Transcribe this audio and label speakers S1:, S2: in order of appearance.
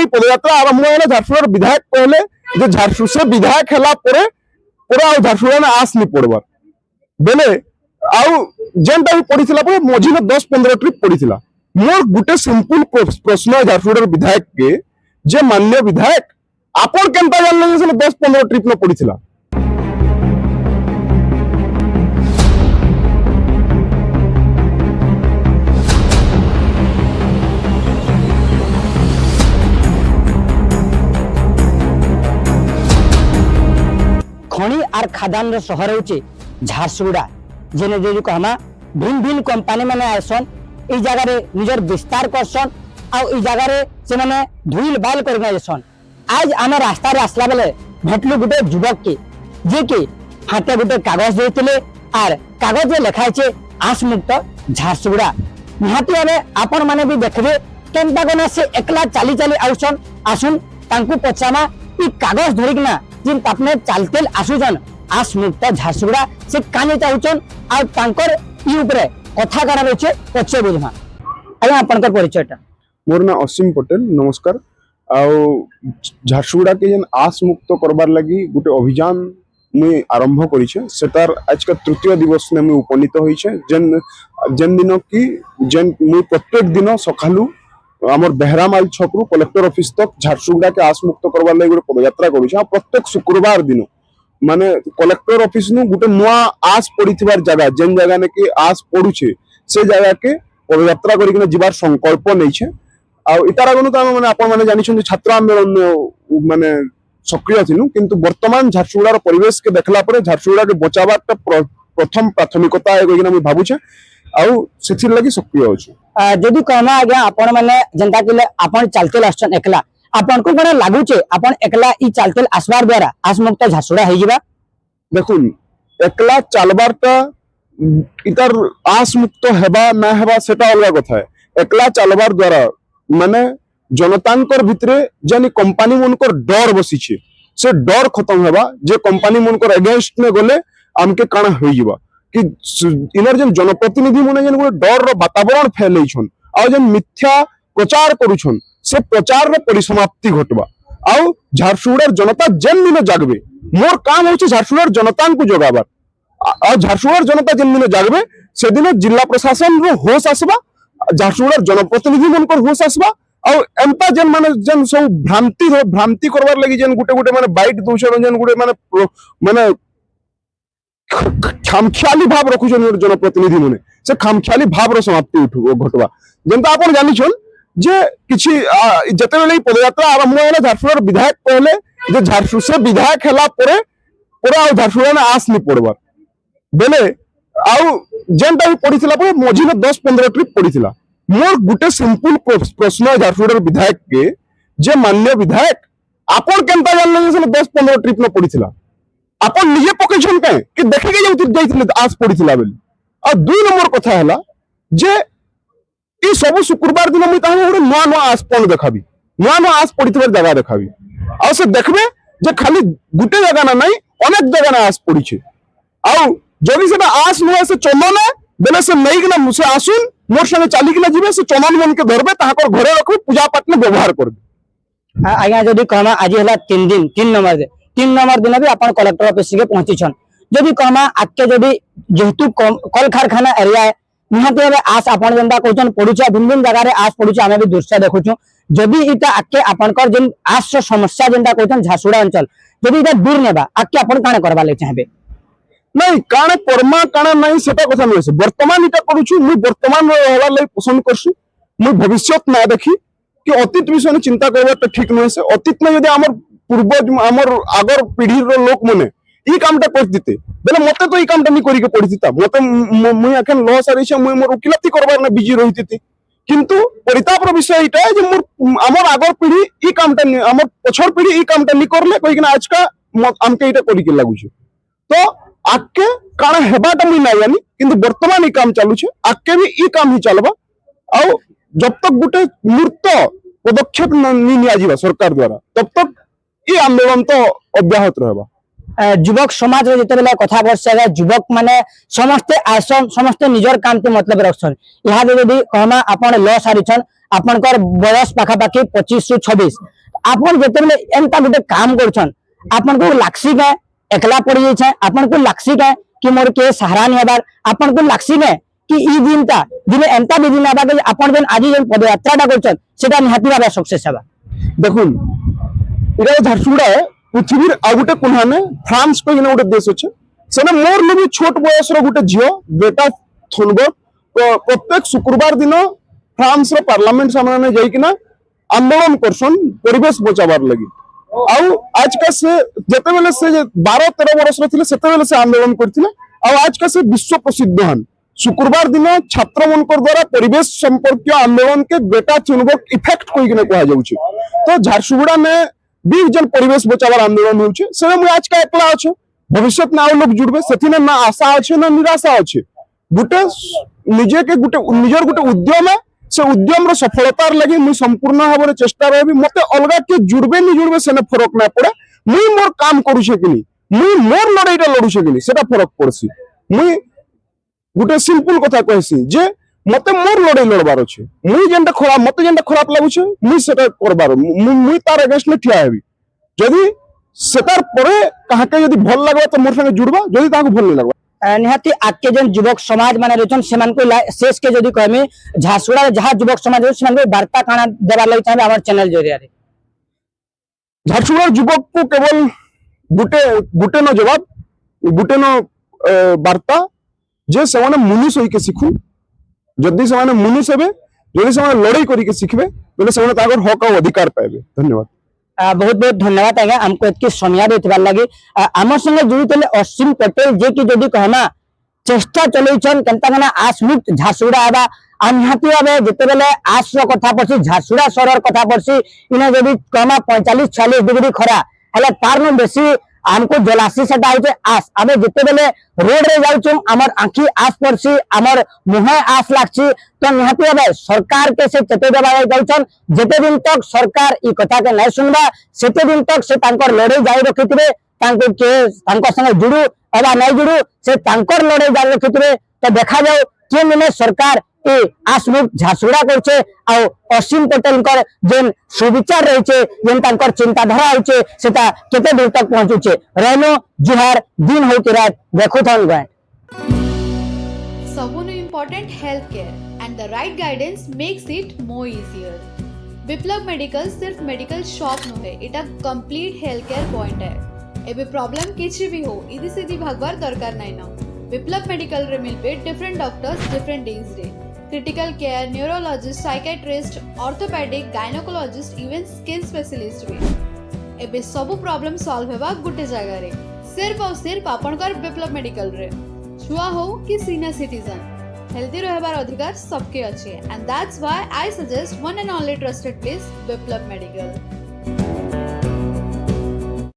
S1: पदयात्रा आरंभ है झारसुगुड़ा विधायक कहले जे झारसुगुड़ा से विधायक हैला परे पूरा झारसुगुड़ा में आस नहीं पड़बार बेले आउ जेनटा भी पड़ीथिला परे मझिने 10-15 ट्रिप पड़ीथिला मोर गुटे सिंपल प्रश्न झारसुगुड़ा विधायक के जे माननीय विधायक आपण केनता जानले से 10-15 ट्रिप न पड़ीथिला
S2: खणी आर खादान सहर होचे झारसुगुड़ा जेने जे कहमा भिन्न भिन्न कंपनी माने आसन ई जगह रे निजर विस्तार करसन आ ई जगह रे से माने धुइल बाल करना जसन आज आम रास्ता रे आसला बेले भेटलु गुटे युवक के जे के हाथे गुटे कागज देथिले आर कागज रे लिखा छे आस मुक्त झारसुगुड़ा निहाती आमे आपण माने भी देखबे केनता कोना से एकला चाली चाली आउसन आसुन तांकु पचामा ई कागज धरिकना जिन अपने चालतेल आसुजन आस मुक्त झारसुगुड़ा से काने चाहुचन आ तांकर ई ऊपर कथा करा होचे पछे बुझमा आया आपनकर परिचयटा
S1: मोर ना असीम पटेल नमस्कार आउ झारसुगुड़ा के जन आस मुक्त करबार लगी गुटे अभियान मुई आरंभ करिछे सेतार आज का तृतीय दिवस ने मुई उपनीत होइछे जन जन दिन की जन मुई प्रत्येक दिन सखालू आमर बेहरामाल छकरू कलेक्टर ऑफिस तक झारसुगुड़ा के आस मुक्त करबार लगी गुटे पदयात्रा करिछे प्रत्येक शुक्रवार दिन माने कलेक्टर ऑफिस नु गुटे नुआ आस पड़ीथिबार जगह जेन जगह ने कि आस पड़ुछे से जगह के पदयात्रा करिकना जिबार संकल्प नैछे आ इतार आगनु त माने आपण माने जानिछन छात्र आंदोलन माने सक्रिय थिनु किंतु वर्तमान झारसुगुड़ार परिवेश के देखला परे झारसुगुड़ा के बचाबार प्रथम प्राथमिकता है कहिना मैं भाबुछे आउ सेथिर लागि सक्रिय होछु
S2: जदि कहमा आज्ञा आपण माने जनता के आपण चालतेल आछन एकला आपण को कोन लागुचे आपण एकला ई चालतेल आसबार द्वारा आस मुक्त झारसुगुड़ा हे जिबा
S1: देखुन एकला चालबारटा इतार आस मुक्त हेबा ना हेबा सेटा अलग कथा है एकला चालबार द्वारा माने जनतांकर भितरे जनी कंपनी मनकर डर बसिछे से डर खत्म हेबा जे कंपनी मनकर अगेंस्ट ने गले हमके काना होई जिबा कि इनर जन जनप्रतिनिधि मने जन गुटे डर रो वातावरण फैलैछन आ जन मिथ्या प्रचार करूछन से प्रचार रो परिसमाप्ति घटबा आउ झारसुगुड़ार जनता जेन दिन जागबे मोर काम होचे झारसुगुड़ार जनता को जगाबार आ झारसुगुड़ार जनता जेन दिन जागबे से दिन जिला प्रशासन रो होश आसबा झारसुगुड़ार जनप्रतिनिधि मनकर होश आसबा आउ एंता जेन माने जेन सब भ्रांति करबार लागि जेन गुटे गुटे माने बाइट दोछन जेन गुटे माने माने खामख्याली भाव रखुछन जनप्रतिनिधि माने से खामख्याली भाव रो समाप्ति घटबा जेंता आपण जानिछन जे किछि जते बेले पदयात्रा आरंभ होला झारसुगुड़ा विधायक कहले जे झारसुगुड़ा से विधायक हैला परे पूरा झारसुगुड़ा में आस नहीं पड़बार बेले आउ जेनटा भी पड़ीथिला परे मझिने 10-15 ट्रिप पड़ीथिला मोर गुटे सिंपल प्रश्न झारसुगुड़ा विधायक के जे माननीय विधायक आपण केनता जानले से 10-15 ट्रिप न पड़ीथिला आपण निजे पकेछन के कि देखे के जाइथिले आस पड़ीथिला बेले आ दुई नंबर कथा हैला जे ई सब शुक्रवार दिन मुई ताहा गोटे नुआ नुआ आस पन देखाबी नुआ नुआ आस पड़ीथिबार जगह देखाबी आ से देखबे जे खाली गुटे जगह ना नहीं अनेक जगह ना आस पड़ीछे आउ जदि सेटा आस नुआ से चमन बेले से नहीं कि ना से आसुन मोर संगे चाली कि ना जिबे से चमन मन के धरबे ताहाकर घरे रखबे पूजा पाठ में व्यवहार करबे
S2: आज्ञा जदि कहमा आज हला 3 दिन 3 नंबर दिन भी अपन कलेक्टर ऑफिस के पहुंचीछन जदि कहमा आके जदि जेहेतु कल कारखाना एरिया निहाते आस आपण जेंता कहछन पडुचा भिन्न भिन्न जगह रे आस पडुचा हमें भी दृश्य देखुछु जदि इटा आके आपनकर जेन आस समस्या जेंता कहछन झारसुगुड़ा अंचल जदि इटा दूर नेबा आके आपण काने करबा ले चाहबे
S1: नहीं काने परमा काने नहीं सेटा कथा नसे वर्तमान इटा करूछु मु वर्तमान रहला लई पसंद करछु मु भविष्यत ना देखी कि अतीत विषय चिंता करबा त ठीक नसे अतीत में यदि हमर पूर्वज हमर आगर पीढ़ी रो लोक मने ई कामटा कर दिते बेले मते तो ई कामटा नि करी के पड़ी दिता मते मुई अखन लॉ सारिछ मुई मोर उकिलती करबार ना बिजी रहितिति किंतु परिताप रो विषय इटा जे मोर हमर आगर पीढ़ी ई कामटा हमर पछर पीढ़ी ई कामटा नि करले कोइ कि आज का हमके इटा करी के लागु छै तो आके काना हेबाटा मुई ना जानी किंतु वर्तमान ई काम चालू छे आके भी ई काम ही चलबा आ जब तक गुटे मूर्त पदक्षेप नि निया जीवा सरकार द्वारा तब तक ई आंदोलन तो अब्याहत रहबा
S2: युवक समाज रे जते बेला कथा बरसे युवक माने समस्त आसन समस्त निजर काम ते मतलब रखछन यहा दे यदि कहमा आपण लॉ सारिछन आपनकर बयस पाखापाखि 25 रु 26 आपन जेतेबेले एंता गुटे काम करछन आपन को लाक्सी के एकला पड़ जाय छै आपन को लाक्सी के कि मोर के सहारा नहीं हबार आपन को लाक्सी के कि ई दिनटा दिने एंता भी दिन आबा के आपन जेन आज जेन पदयात्राटा करछन सेटा निहाती भाबे सक्सेस हबा
S1: देखुन इरा झारसुगुड़ा पृथ्वीर आ गुटे कोनाने फ्रांस को इने गुटे देश अछि सेने मोर लबी छोट बयस रो गुटे झियो बेटा थुनबर्ग प्रत्येक शुक्रवार दिन फ्रांस रो पार्लियामेंट सामने जाइकिना आंदोलन करसन परिवेश बचाबार लगी आउ आज का से जेतेबेले से 12-13 वर्ष रो थिले सेतेबेले से आंदोलन करथिले आउ आज का से विश्व प्रसिद्ध हन शुक्रवार दिन छात्र मनकर द्वारा परिवेश संपर्क आंदोलन के ग्रेटा थुनबर्ग इफेक्ट कोइकिना कहा जाउछि तो झारसुगुड़ा में भी जन परिवेश बचाबार आंदोलन होउछि से मु आज का एकला अछि भविष्य में आउ लोग जुड़बे सेथिने ना आशा अछि ना निराशा अछि गुटे निजे के गुटे निजर गुटे उद्यम है से उद्यम रो सफलतार लगी मुई संपूर्ण भाव चेष्टा रहबी मते अलगा के जुड़बे नि जुड़बे सेने फरक ना पड़े मुई मोर काम करूछे किनी मुई मोर लड़ाईटा लड़ुछे किनी सेटा फरक पड़सी मुई गुटे सिंपल कथा कहसी जे मते मोर लड़ाई लड़बार अछि मुई जेंटा खराब मते जेंटा खराब लागुछे मुई सेटा करबार मुई तार अगेंस्ट में ठिया हेबी जदी सेटार परे काहाके जदी भल लागबा त मोर संगे जुड़बा जदी ताको भल नै लागबा
S2: निहाती आके जेन युवक समाज माने रहछन सेमान को शेष के जदी कहमी झारसुगुड़ा जहाँ युवक समाज सेमान को वार्ता काना देबार लागि चाहे हमर चैनल जरिया रे
S1: झारसुगुड़ा युवक को केवल गुटे न जवाब गुटे न वार्ता जे सेमाने मुनिस होई के सिखु जदी सेमाने मुनिस हेबे जदी सेमाने लड़ाई करी के सिखबे बोले सेमाने ताकर हक और अधिकार पाएबे धन्यवाद
S2: बहुत बहुत धन्यवाद आज्ञा हमको एतकी समय देथिबार लागि आम संगे जुड़ी तले असीम पटेल जे कि जदी कहमा चेष्टा चलैछन केनता कना आसमुक्त झारसुगुड़ा आबा आ निहाती भाबे जेतेबेले आस रो कथा पड़सी झारसुगुड़ा शहर कथा पड़सी इने जदी कहमा 45-46 डिग्री खरा हले तार न बेसी हमको जलासी सेटा होचे आस आबे जेतेबेले रोड रे जाउछम हमर आंखी आस पड़सी हमर मुहे आस लागछि तो निहाती भाबे सरकार के से चेते देबा जाउछन जेते दिन तक सरकार ई कथा के नै सुनबा सेते दिन तक से तांकर लड़ाई जारी रखितबे तांको के तांको संगे जुड़ू अबा नै जुड़ू से तांकर लड़ाई जारी रखितबे तो देखा जाऊ के मिने सरकार ए आसमुक्त झारसुगुड़ा करछे आ असीम पटेल कर जेन सुविचार रहिछे जेन तांकर चिंताधारा होछे सेटा केते दूर तक पहुंचुछे रहनो जुहार दिन हो के रात देखो थन गए
S3: सबुनु important health care and the right guidance makes it more easier Biplab medical सिर्फ मेडिकल शॉप नुहे इटा कंप्लीट हेल्थ केयर पॉइंट है एबे प्रॉब्लम किछि भी हो इदी सीधी भागवार दरकार नै न विप्लव मेडिकल रे मिलबे डिफरेंट डॉक्टर्स डिफरेंट डेज रे critical care neurologist psychiatrist orthopaedic gynaecologist even skin specialist भी एबे सब प्रॉब्लम सॉल्व हेबा गुटे जगह रे सिर्फ और सिर्फ आपनकर विप्लव मेडिकल रे छुआ हो कि सीनियर सिटीजन हेल्दी रहबार अधिकार सबके अच्छे and that's why I suggest one and only trusted place Viplav medical.